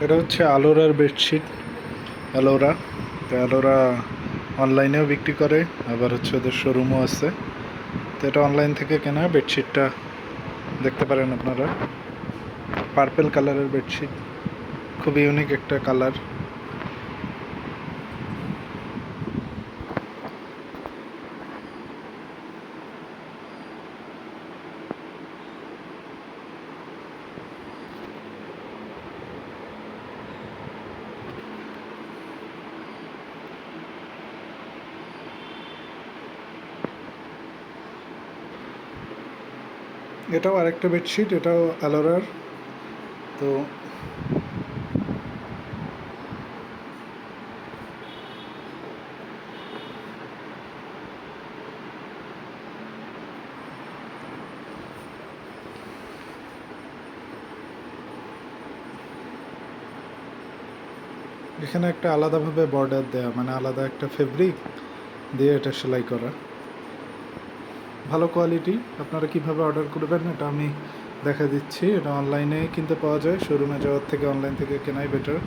এটা হচ্ছে আলোরার বেডশিট। অ্যালোরা, তো অ্যালোরা অনলাইনেও বিক্রি করে, আবার হচ্ছে ওদের শোরুমও আছে। তো এটা অনলাইন থেকে কেনা বেডশিটটা দেখতে পারেন আপনারা। পার্পেল কালারের বেডশিট, খুবই ইউনিক একটা কালার। এটাও আরেকটা বেডশিট, এটাও অ্যালোরার। তো এখানে একটা আলাদাভাবে বর্ডার দেওয়া, মানে আলাদা একটা ফেব্রিক দিয়ে এটা সেলাই করা, ভালো কোয়ালিটি। আপনারা কিভাবে অর্ডার করবেন এটা আমি দেখা দিচ্ছি। এটা অনলাইনে কিনতে পাওয়া যায়, শোরুমে যাওয়ার থেকে অনলাইন থেকে কেনাই বেটার।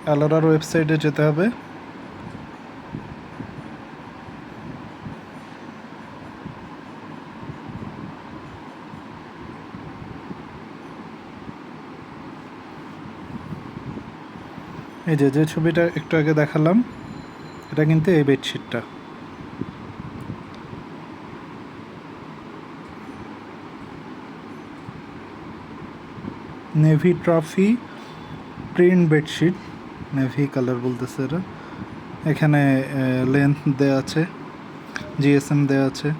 অ্যালোরার ওয়েবসাইটে যেতে হবে। এই যে ছবিটা একটু আগে দেখালাম, এটা কিন্তু এই বেডশিটটা। Navy trophy print bedsheet, navy colour বলতেছে এরা। এখানে লেন্থ দেওয়া আছে, জিএসএম দেওয়া আছে।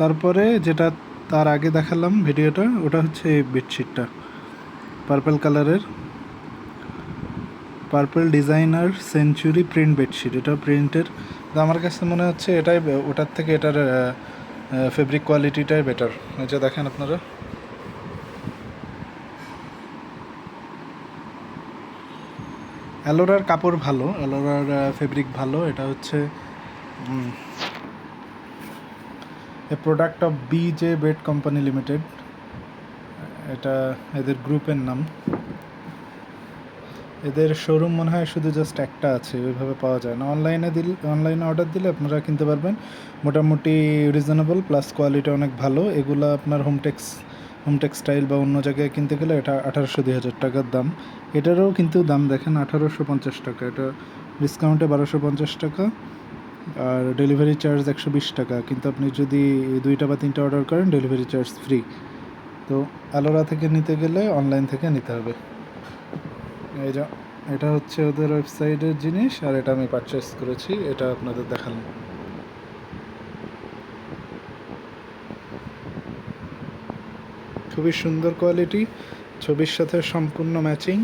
তারপরে যেটা তার আগে দেখালাম ভিডিওটা, ওটা হচ্ছে এই বেডশিটটা, পার্পল কালারের, purple designer century print bedsheet. এটা প্রিন্টের, আমার কাছে মনে হচ্ছে এটাই ওটার থেকে এটার ফেব্রিক কোয়ালিটিটাই বেটার। এই যে দেখেন আপনারা, অ্যালোরার কাপড় ভালো, অ্যালোরার ফেব্রিক ভালো। এটা হচ্ছে a product of BJ bed company limited, এটা এদের গ্রুপের নাম। এদের শোরুম মনে হয় শুধু জাস্ট একটা আছে, ওইভাবে পাওয়া যায় না। অনলাইনে অর্ডার দিলে আপনারা কিনতে পারবেন, মোটামুটি রিজনেবল, প্লাস কোয়ালিটি অনেক ভালো। এগুলো আপনার হোম টেক্সটাইল বা অন্য জায়গায় কিনতে গেলে এটা 1800-2000 টাকার দাম। এটারও কিন্তু দাম দেখেন 1850 টাকা, এটা ডিসকাউন্টে 1250 টাকা, আর ডেলিভারি চার্জ 120 টাকা। কিন্তু আপনি যদি 2টা বা 3টা অর্ডার করেন ডেলিভারি চার্জ ফ্রি। তো অ্যালোরা থেকে নিতে গেলে অনলাইন থেকে নিতে হবে। এই যা, এটা হচ্ছে ওদের ওয়েবসাইটের জিনিস, আর এটা আমি পারচেস করেছি, এটা আপনাদের দেখালাম। খুবই সুন্দর কোয়ালিটি, ছবির সাথে সম্পূর্ণ ম্যাচিং।